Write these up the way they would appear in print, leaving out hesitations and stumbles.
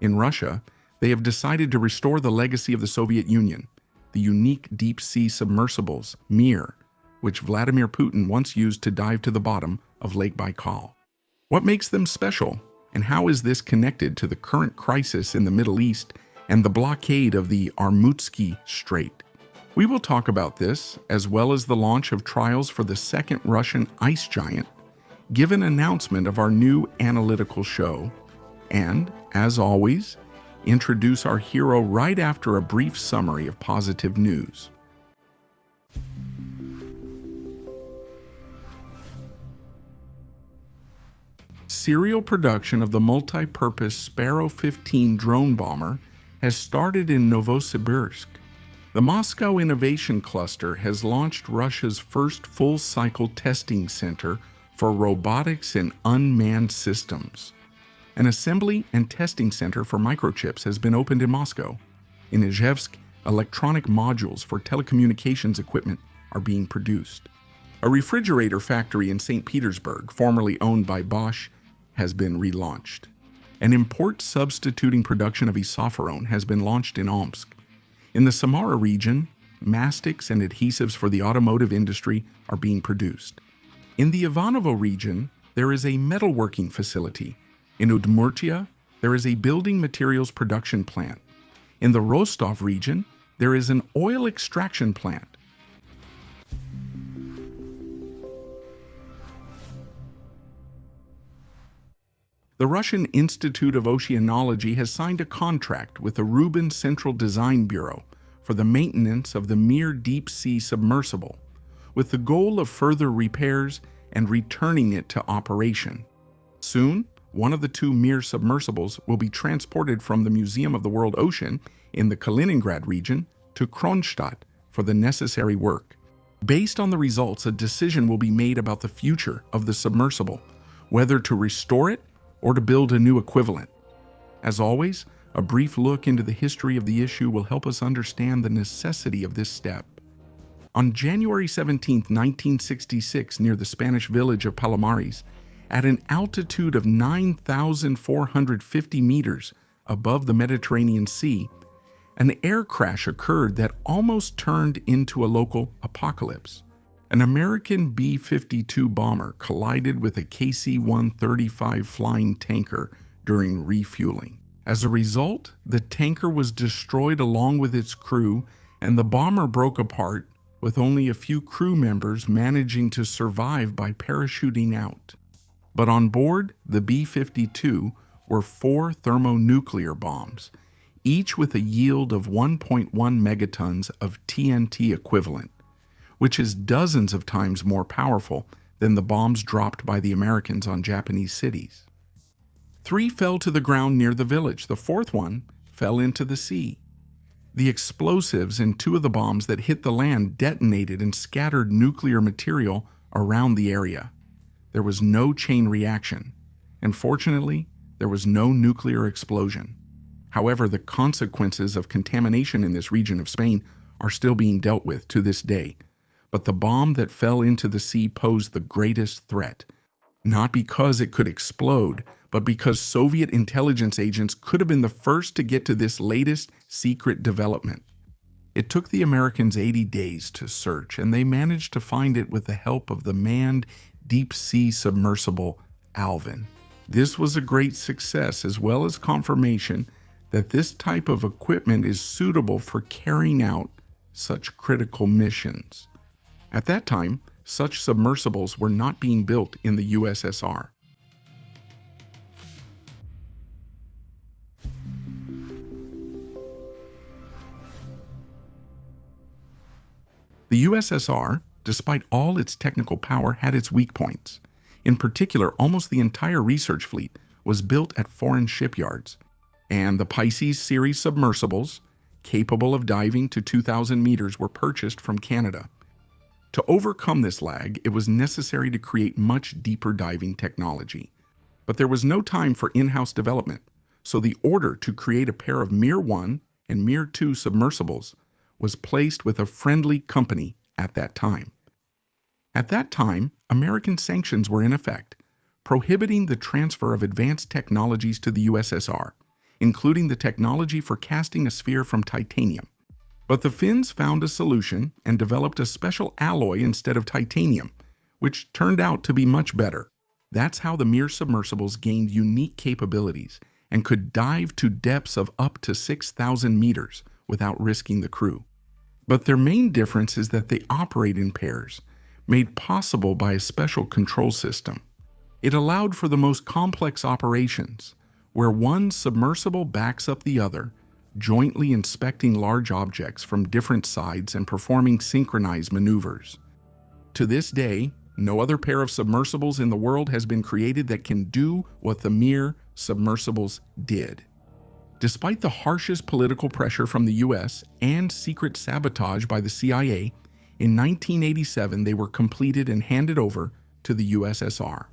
In Russia, they have decided to restore the legacy of the Soviet Union, the unique deep-sea submersibles, Mir, which Vladimir Putin once used to dive to the bottom of Lake Baikal. What makes them special, and how is this connected to the current crisis in the Middle East and the blockade of the Armutsky Strait? We will talk about this, as well as the launch of trials for the second Russian ice giant, give an announcement of our new analytical show, and, as always, introduce our hero right after a brief summary of positive news. Serial production of the multi-purpose Sparrow 15 drone bomber has started in Novosibirsk. The Moscow Innovation Cluster has launched Russia's first full-cycle testing center for robotics and unmanned systems. An assembly and testing center for microchips has been opened in Moscow. In Izhevsk, electronic modules for telecommunications equipment are being produced. A refrigerator factory in St. Petersburg, formerly owned by Bosch, has been relaunched. An import substituting production of isoflurane has been launched in Omsk. In the Samara region, mastics and adhesives for the automotive industry are being produced. In the Ivanovo region, there is a metalworking facility. In Udmurtia, there is a building materials production plant. In the Rostov region, there is an oil extraction plant. The Russian Institute of Oceanology has signed a contract with the Rubin Central Design Bureau for the maintenance of the Mir deep-sea submersible, with the goal of further repairs and returning it to operation. Soon, one of the two Mir submersibles will be transported from the Museum of the World Ocean in the Kaliningrad region to Kronstadt for the necessary work. Based on the results, a decision will be made about the future of the submersible, whether to restore it or to build a new equivalent. As always, a brief look into the history of the issue will help us understand the necessity of this step. On January 17, 1966, near the Spanish village of Palomares, at an altitude of 9,450 meters above the Mediterranean Sea, an air crash occurred that almost turned into a local apocalypse. An American B-52 bomber collided with a KC-135 flying tanker during refueling. As a result, the tanker was destroyed along with its crew, and the bomber broke apart, with only a few crew members managing to survive by parachuting out. But on board the B-52 were 4 thermonuclear bombs, each with a yield of 1.1 megatons of TNT equivalent, which is dozens of times more powerful than the bombs dropped by the Americans on Japanese cities. 3 fell to the ground near the village. The 4th one fell into the sea. The explosives in 2 of the bombs that hit the land detonated and scattered nuclear material around the area. There was no chain reaction, and fortunately, there was no nuclear explosion. However, the consequences of contamination in this region of Spain are still being dealt with to this day. But the bomb that fell into the sea posed the greatest threat, not because it could explode, but because Soviet intelligence agents could have been the first to get to this latest secret development. It took the Americans 80 days to search, and they managed to find it with the help of the manned deep-sea submersible Alvin. This was a great success, as well as confirmation that this type of equipment is suitable for carrying out such critical missions. At that time, such submersibles were not being built in the USSR. The USSR, despite all its technical power, had its weak points. In particular, almost the entire research fleet was built at foreign shipyards, and the Pisces series submersibles, capable of diving to 2,000 meters, were purchased from Canada. To overcome this lag, it was necessary to create much deeper diving technology. But there was no time for in-house development, so the order to create a pair of Mir 1 and Mir 2 submersibles was placed with a friendly company at that time. At that time, American sanctions were in effect, prohibiting the transfer of advanced technologies to the USSR, including the technology for casting a sphere from titanium. But the Finns found a solution and developed a special alloy instead of titanium, which turned out to be much better. That's how the Mir submersibles gained unique capabilities and could dive to depths of up to 6,000 meters without risking the crew. But their main difference is that they operate in pairs, made possible by a special control system. It allowed for the most complex operations, where one submersible backs up the other, jointly inspecting large objects from different sides and performing synchronized maneuvers. To this day, no other pair of submersibles in the world has been created that can do what the Mir submersibles did. Despite the harshest political pressure from the US and secret sabotage by the CIA, in 1987 they were completed and handed over to the USSR.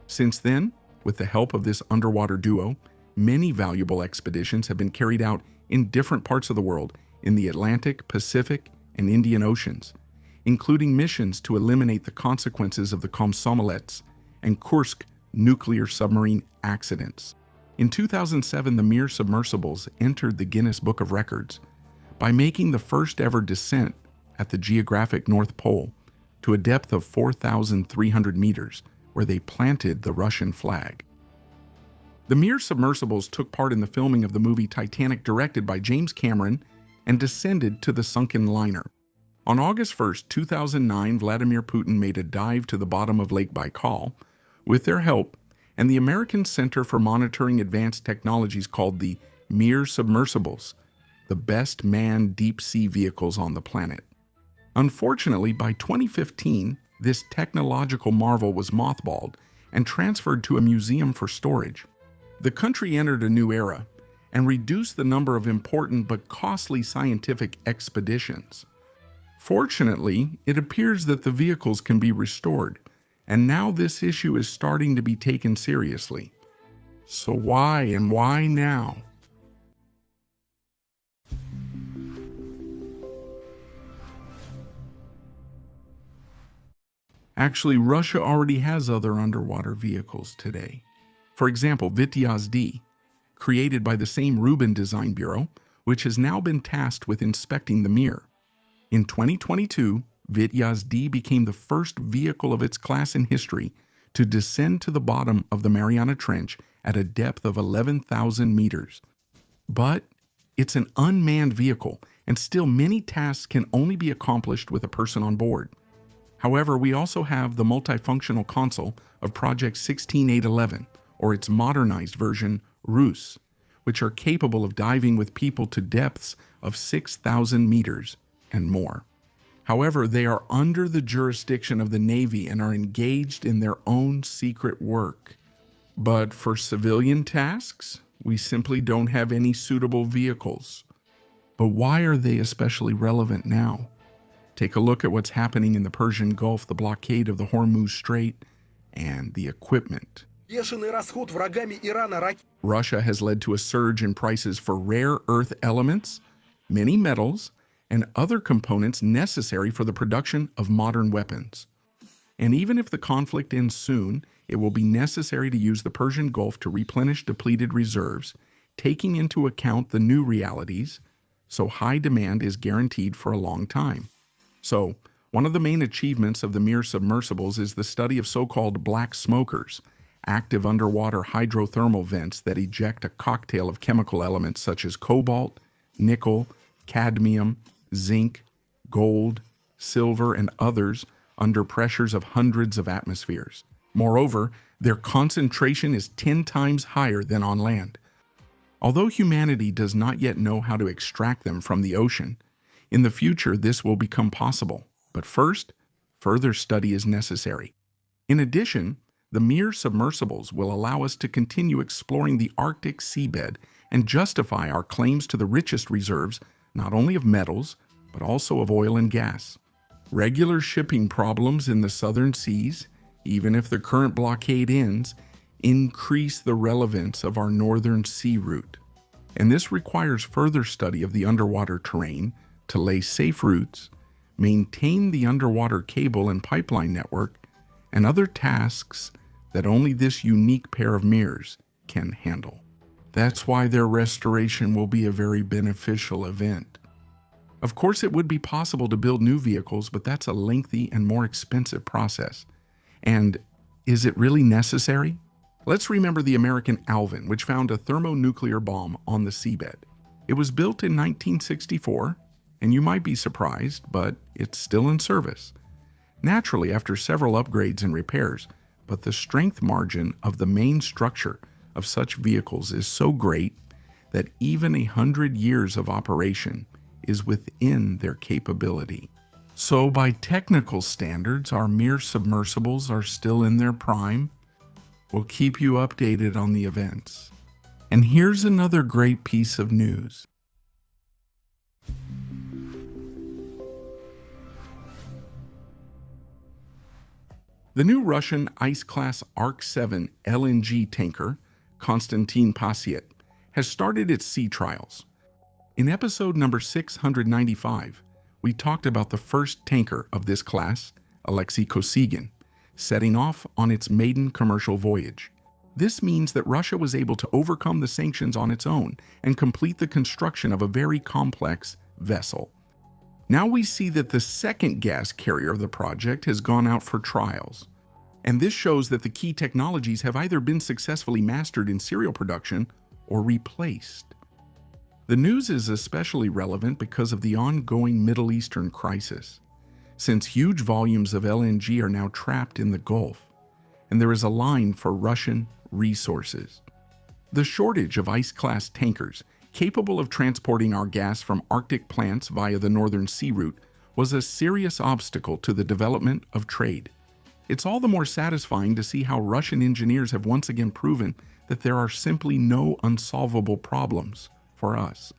Since then, with the help of this underwater duo, many valuable expeditions have been carried out in different parts of the world in the Atlantic, Pacific, and Indian Oceans, including missions to eliminate the consequences of the Komsomolets and Kursk nuclear submarine accidents. In 2007, the Mir submersibles entered the Guinness Book of Records by making the first ever descent at the geographic North Pole to a depth of 4,300 meters, where they planted the Russian flag. The Mir submersibles took part in the filming of the movie Titanic, directed by James Cameron, and descended to the sunken liner. On August 1, 2009, Vladimir Putin made a dive to the bottom of Lake Baikal with their help, and the American Center for Monitoring Advanced Technologies called the Mir submersibles the best manned deep-sea vehicles on the planet. Unfortunately, by 2015, this technological marvel was mothballed and transferred to a museum for storage. The country entered a new era and reduced the number of important but costly scientific expeditions. Fortunately, it appears that the vehicles can be restored, and now this issue is starting to be taken seriously. So why and why now? Actually, Russia already has other underwater vehicles today. For example, Vityaz D, created by the same Rubin Design Bureau, which has now been tasked with inspecting the Mir. In 2022, Vityaz D became the first vehicle of its class in history to descend to the bottom of the Mariana Trench at a depth of 11,000 meters. But it's an unmanned vehicle, and still many tasks can only be accomplished with a person on board. However, we also have the multifunctional console of Project 16811, or its modernized version, Rus, which are capable of diving with people to depths of 6,000 meters and more. However, they are under the jurisdiction of the Navy and are engaged in their own secret work. But for civilian tasks, we simply don't have any suitable vehicles. But why are they especially relevant now? Take a look at what's happening in the Persian Gulf, the blockade of the Hormuz Strait, and the equipment. Russia has led to a surge in prices for rare earth elements, many metals, and other components necessary for the production of modern weapons. And even if the conflict ends soon, it will be necessary to use the Persian Gulf to replenish depleted reserves, taking into account the new realities, so high demand is guaranteed for a long time. So, one of the main achievements of the Mir submersibles is the study of so-called black smokers, active underwater hydrothermal vents that eject a cocktail of chemical elements such as cobalt, nickel, cadmium, zinc, gold, silver, and others under pressures of hundreds of atmospheres. Moreover, their concentration is 10 times higher than on land. Although humanity does not yet know how to extract them from the ocean, in the future this will become possible. But first, further study is necessary. In addition, the Mir submersibles will allow us to continue exploring the Arctic seabed and justify our claims to the richest reserves, not only of metals, but also of oil and gas. Regular shipping problems in the southern seas, even if the current blockade ends, increase the relevance of our northern sea route. And this requires further study of the underwater terrain to lay safe routes, maintain the underwater cable and pipeline network, and other tasks that only this unique pair of mirrors can handle. That's why their restoration will be a very beneficial event. Of course, it would be possible to build new vehicles, but that's a lengthy and more expensive process. And is it really necessary? Let's remember the American Alvin, which found a thermonuclear bomb on the seabed. It was built in 1964, and you might be surprised, but it's still in service. Naturally, after several upgrades and repairs, but the strength margin of the main structure of such vehicles is so great that even 100 years of operation is within their capability. So by technical standards, our mere submersibles are still in their prime. We'll keep you updated on the events. And here's another great piece of news. The new Russian ice-class Ark-7 LNG tanker, Konstantin Pasiet, has started its sea trials. In episode number 695, we talked about the first tanker of this class, Alexei Kosygin, setting off on its maiden commercial voyage. This means that Russia was able to overcome the sanctions on its own and complete the construction of a very complex vessel. Now we see that the second gas carrier of the project has gone out for trials. And this shows that the key technologies have either been successfully mastered in serial production or replaced. The news is especially relevant because of the ongoing Middle Eastern crisis, since huge volumes of LNG are now trapped in the Gulf, and there is a line for Russian resources. The shortage of ice-class tankers capable of transporting our gas from Arctic plants via the Northern Sea Route was a serious obstacle to the development of trade. It's all the more satisfying to see how Russian engineers have once again proven that there are simply no unsolvable problems for us.